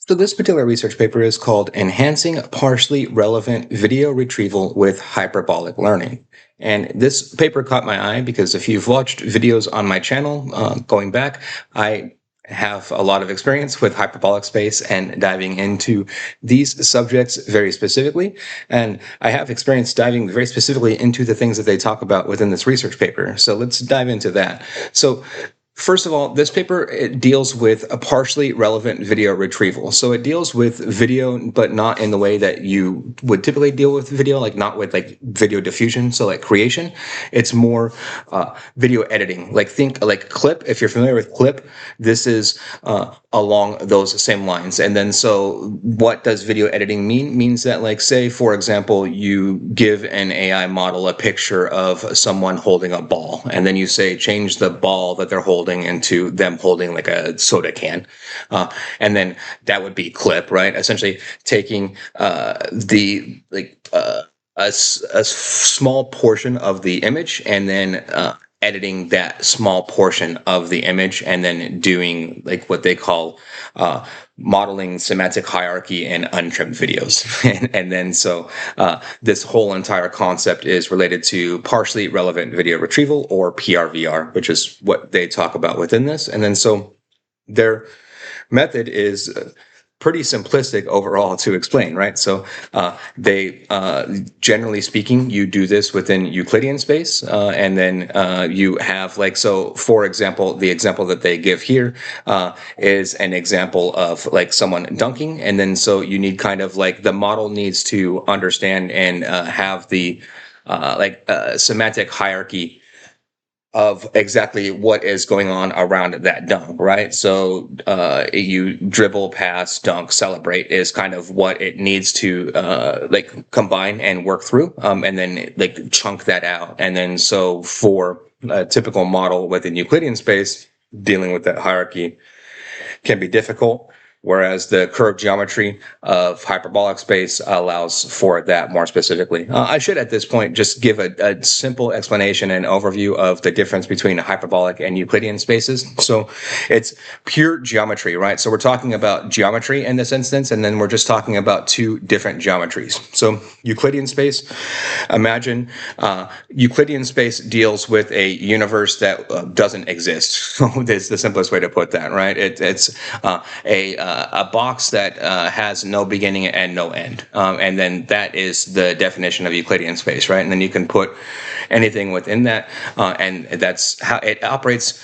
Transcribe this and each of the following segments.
So this particular research paper is called Enhancing Partially Relevant Video Retrieval with Hyperbolic Learning. And this paper caught my eye because if you've watched videos on my channel going back, I have a lot of experience with hyperbolic space and diving into these subjects very specifically. And I have experience diving very specifically into the things that they talk about within this research paper. So let's dive into that. So first of all, this paper it deals with a partially relevant video retrieval. So it deals with video, but not in the way that you would typically deal with video, like not with like video diffusion, so like creation. It's more video editing. Like think like Clip. If you're familiar with Clip, this is along those same lines. And then so what does video editing mean? Means that like say, for example, you give an AI model a picture of someone holding a ball, and then you say change the ball that they're holding into them holding like a soda can. And then that would be Clip, right? Essentially taking the like a small portion of the image and then editing that small portion of the image and then doing like what they call modeling semantic hierarchy in untrimmed videos. And then so this whole entire concept is related to partially relevant video retrieval, or PRVR, which is what they talk about within this. And then so their method is pretty simplistic overall to explain, right? So they, generally speaking, you do this within Euclidean space, and then you have like, so for example, the example that they give here is an example of like someone dunking, and then so you need kind of like the model needs to understand and have the semantic hierarchy of exactly what is going on around that dunk, right? So you dribble, pass, dunk, celebrate is kind of what it needs to like combine and work through, and then like chunk that out. And then so for a typical model within Euclidean space, dealing with that hierarchy can be difficult, whereas the curved geometry of hyperbolic space allows for that more specifically. I should at this point just give a simple explanation and overview of the difference between hyperbolic and Euclidean spaces. So it's pure geometry, right? So we're talking about geometry in this instance, and then we're just talking about two different geometries. So Euclidean space, imagine Euclidean space deals with a universe that doesn't exist. That's the simplest way to put that, right? It's a box that has no beginning and no end. And then that is the definition of Euclidean space, right? And then you can put anything within that, and that's how it operates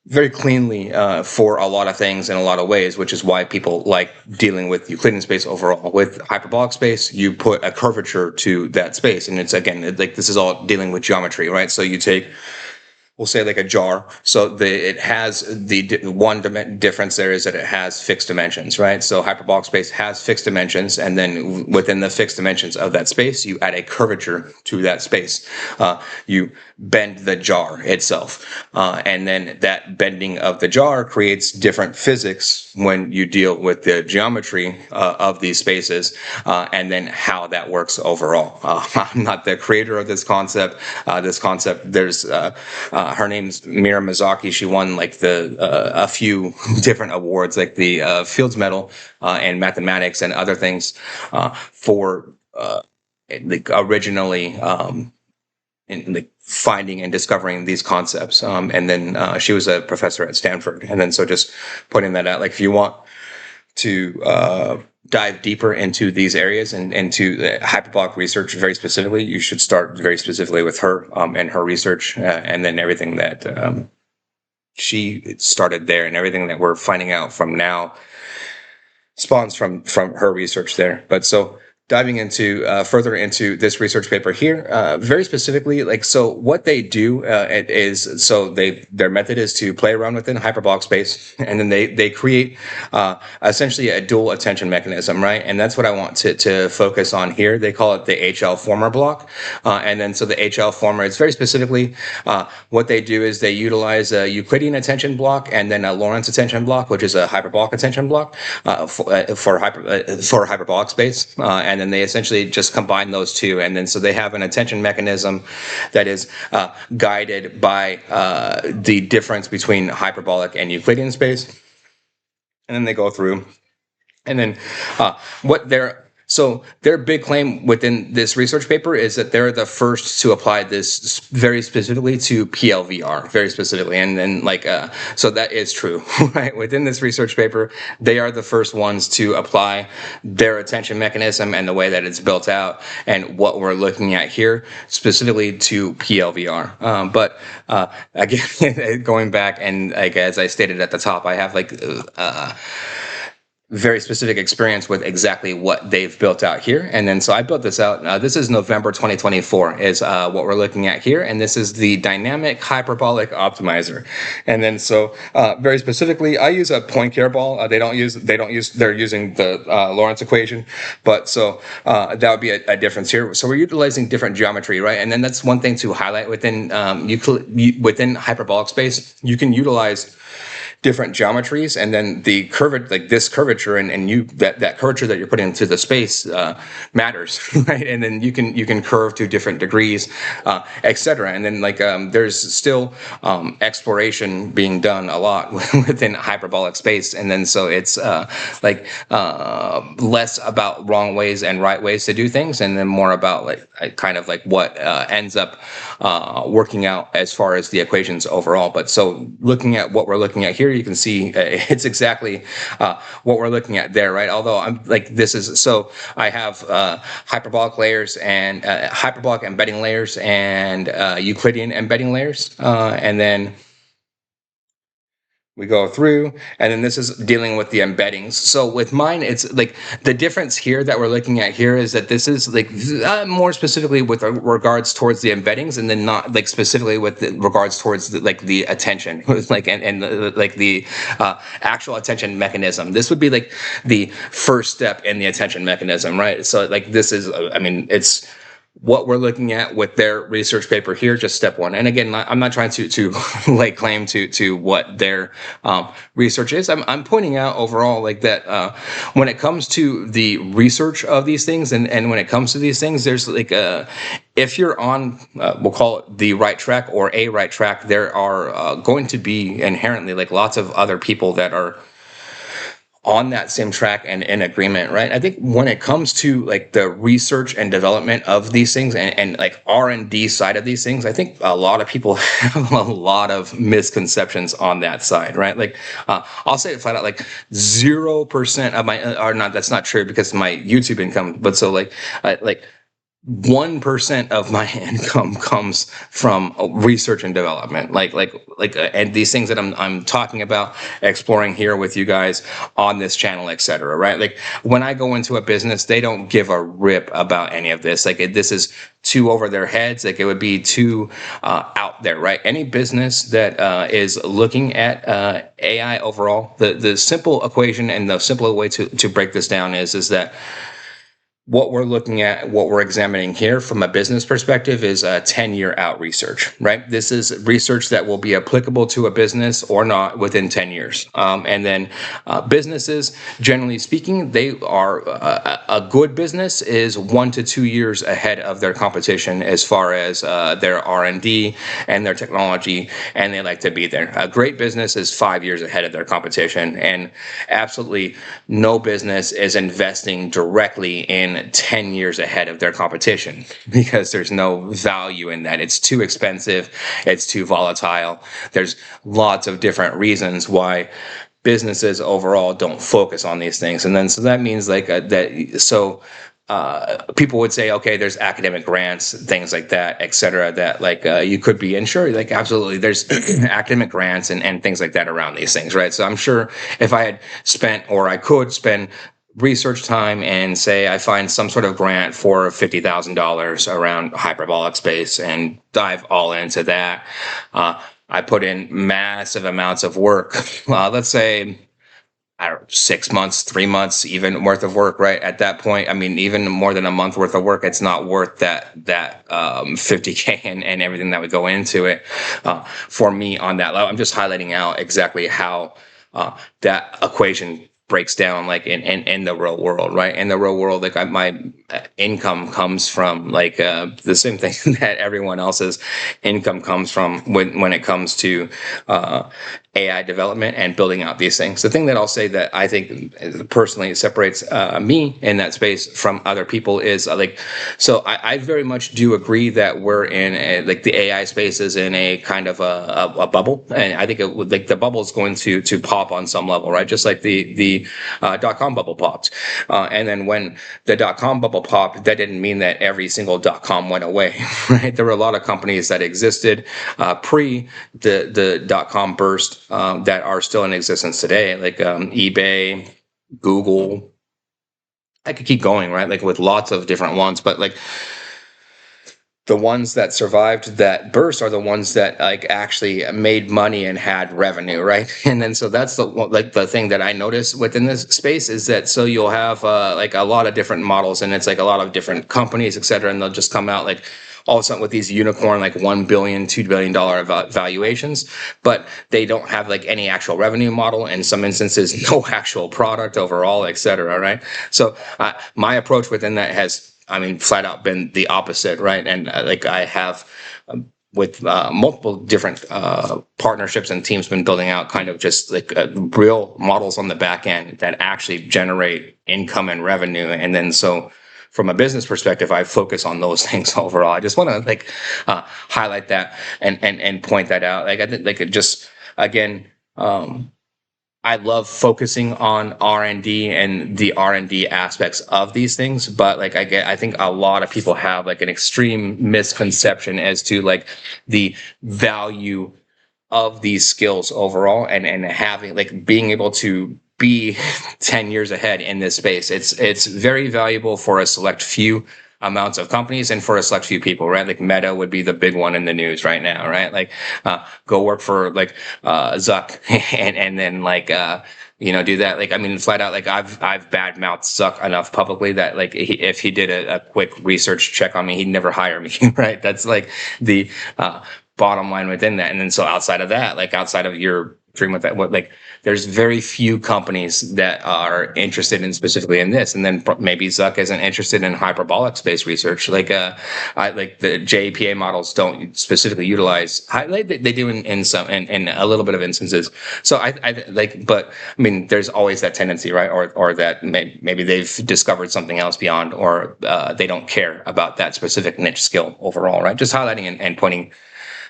very cleanly for a lot of things in a lot of ways, which is why people like dealing with Euclidean space overall. With hyperbolic space, you put a curvature to that space, and it's again like this is all dealing with geometry, right? So you take, we'll say like a jar. So it has the one difference there is that it has fixed dimensions, right? So hyperbolic space has fixed dimensions, and then within the fixed dimensions of that space, you add a curvature to that space. You bend the jar itself, and then that bending of the jar creates different physics when you deal with the geometry of these spaces, and then how that works overall. I'm not the creator of this concept. There's her name's Mera Mazaki. She won like a few different awards, like the Fields Medal in mathematics and other things for like originally in like finding and discovering these concepts. And then she was a professor at Stanford. And then so just putting that out, like if you want to dive deeper into these areas and into the hyperbolic research very specifically, you should start very specifically with her and her research, and then everything that she started there and everything that we're finding out from now spawns from her research there. But so diving into further into this research paper here, very specifically, like so, what they do is so their method is to play around within hyperbolic space, and then they create essentially a dual attention mechanism, right? And that's what I want to focus on here. They call it the HL former block, and then so the HL former is very specifically what they do is they utilize a Euclidean attention block and then a Lorentz attention block, which is a hyperbolic attention block for hyperbolic space, and then they essentially just combine those two, and then so they have an attention mechanism that is guided by the difference between hyperbolic and Euclidean space, and then they go through And then their big claim within this research paper is that they're the first to apply this very specifically to PLVR, very specifically. And then so that is true, right? Within this research paper, they are the first ones to apply their attention mechanism and the way that it's built out and what we're looking at here specifically to PLVR. But again, going back and as I stated at the top, I have very specific experience with exactly what they've built out here. And then so I built this out. This is November 2024 is what we're looking at here. And this is the dynamic hyperbolic optimizer. And then so very specifically, I use a point care ball. They're using the Lorentz equation. But so that would be a difference here. So we're utilizing different geometry, right? And then that's one thing to highlight within within hyperbolic space. You can utilize different geometries, and then the this curvature and that curvature that you're putting into the space matters, right? And then you can curve to different degrees, etc. And then there's still exploration being done a lot within hyperbolic space, and then so it's less about wrong ways and right ways to do things, and then more about what ends up working out as far as the equations overall. But so looking at what we're looking at here, you can see it's exactly what we're looking at there, right? Although I have hyperbolic layers and hyperbolic embedding layers and Euclidean embedding layers, and then we go through, and then this is dealing with the embeddings. So with mine, it's the difference here that we're looking at here is that this is more specifically with regards towards the embeddings, and then not specifically with regards towards the attention, the actual attention mechanism. This would be the first step in the attention mechanism, right? So this is, it's what we're looking at with their research paper here, just step one. And again, I'm not trying to claim to what their research is. I'm pointing out overall that when it comes to the research of these things and when it comes to these things, there's if you're on, we'll call it the right track or a right track, there are going to be inherently lots of other people that are on that same track and in agreement, right? I think when it comes to the research and development of these things and R&D side of these things, I think a lot of people have a lot of misconceptions on that side, right? I'll say it flat out, 0% of my, or not, that's not true because of my YouTube income, but so 1% of my income comes from research and development, and these things that I'm talking about, exploring here with you guys on this channel, etc. Right? When I go into a business, they don't give a rip about any of this. This is too over their heads. It would be too out there, right? Any business that is looking at AI overall, the simple equation and the simple way to break this down is that what we're looking at, what we're examining here from a business perspective is a 10-year out research, right? This is research that will be applicable to a business or not within 10 years. And then businesses, generally speaking, they are a good business is 1 to 2 years ahead of their competition as far as their R&D and their technology, and they like to be there. A great business is 5 years ahead of their competition, and absolutely no business is investing directly in 10 years ahead of their competition because there's no value in that. It's too expensive. It's too volatile. There's lots of different reasons why businesses overall don't focus on these things. And then so that means people would say, okay, there's academic grants, things like that, et cetera, that you could be in. Sure, absolutely, there's academic grants and things like that around these things, right? So I'm sure if I had spent, or I could spend research time and say I find some sort of grant for $50,000 around hyperbolic space and dive all into that. I put in massive amounts of work. Let's say 6 months, 3 months, even worth of work, right? At that point, even more than a month worth of work, it's not worth that $50K and everything that would go into it for me on that level. I'm just highlighting out exactly how that equation breaks down like in the real world, right? In the real world, like my income comes from like the same thing that everyone else's income comes from when it comes to AI development and building out these things. The thing that I'll say that I think personally separates me in that space from other people is so I very much do agree that we're in like the AI space is in a kind of a bubble, and I think it would like the bubble is going to pop on some level, right? Just like the .com bubble popped, and then when the .com bubble popped, that didn't mean that every single .com went away, right? There were a lot of companies that existed pre the .com burst that are still in existence today, like eBay, Google. I could keep going, right? Like with lots of different ones, but like the ones that survived that burst are the ones that like actually made money and had revenue, right? And then so that's the thing that I notice within this space is that so you'll have like a lot of different models, and it's like a lot of different companies, et cetera, and they'll just come out like all of a sudden with these unicorn like $1 billion, $2 billion valuations, but they don't have like any actual revenue model. In some instances, no actual product overall, et cetera, right? So my approach within that has, flat out been the opposite, right? And like I have with multiple different partnerships and teams been building out kind of just like real models on the back end that actually generate income and revenue. And then so from a business perspective, I focus on those things overall. I just want to like highlight that and point that out. Like I think like it just again, I love focusing on R&D and the R&D aspects of these things, but like I think a lot of people have like an extreme misconception as to like the value of these skills overall, and having like being able to be 10 years ahead in this space. It's very valuable for a select few amounts of companies and for a select few people, right? Like Meta would be the big one in the news right now, right? Like go work for like Zuck and then like do that. Like flat out, like I've badmouthed Zuck enough publicly that like if he did a quick research check on me, he'd never hire me, right? That's like the bottom line within that. And then so outside of that, like outside of your dream with that, like there's very few companies that are interested in specifically in this, and then maybe Zuck isn't interested in hyperbolic space research. Like like the JPA models don't specifically utilize they do in some in a little bit of instances. So I like, but there's always that tendency, right? Or that maybe they've discovered something else beyond, or they don't care about that specific niche skill overall, right? Just highlighting and pointing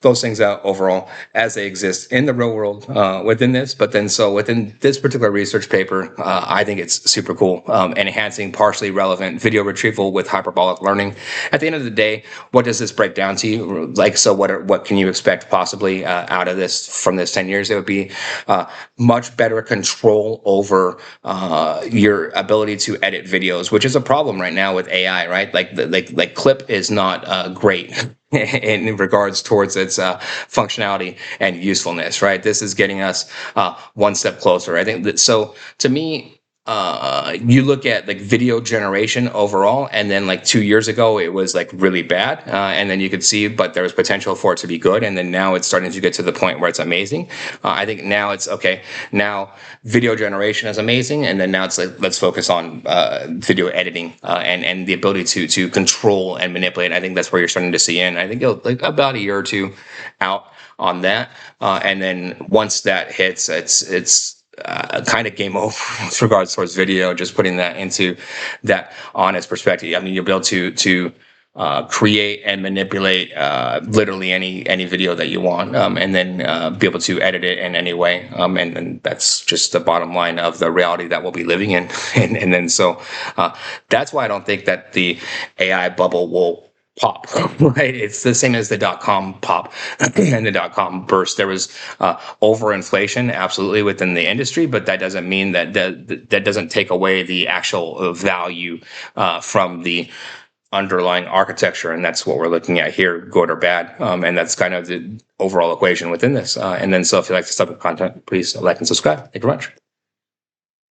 those things out overall as they exist in the real world within this. But then so within this particular research paper, I think it's super cool. Enhancing partially relevant video retrieval with hyperbolic learning. At the end of the day, what does this break down to? Like, so what can you expect possibly out of this from this 10 years? It would be much better control over your ability to edit videos, which is a problem right now with AI, right? Like clip is not great in regards towards its functionality and usefulness, right? This is getting us one step closer. I think that, so to me, you look at like video generation overall, and then like 2 years ago it was like really bad, and then you could see, but there was potential for it to be good, and then now it's starting to get to the point where it's amazing. I think now it's okay. Now video generation is amazing, and then now it's like let's focus on video editing and the ability to control and manipulate. I think that's where you're starting to see in. I think it'll like about a year or two out on that, and then once that hits, it's kind of game over with regards towards video. Just putting that into that honest perspective. You'll be able to create and manipulate literally any video that you want, and then be able to edit it in any way. And that's just the bottom line of the reality that we'll be living in. And then so that's why I don't think that the AI bubble will pop, right? It's the same as the .com pop and the .com burst. There was overinflation absolutely within the industry, but that doesn't mean that that doesn't take away the actual value from the underlying architecture. And that's what we're looking at here, good or bad. And that's kind of the overall equation within this. And then so if you like this type of content, please like and subscribe. Thank you very much.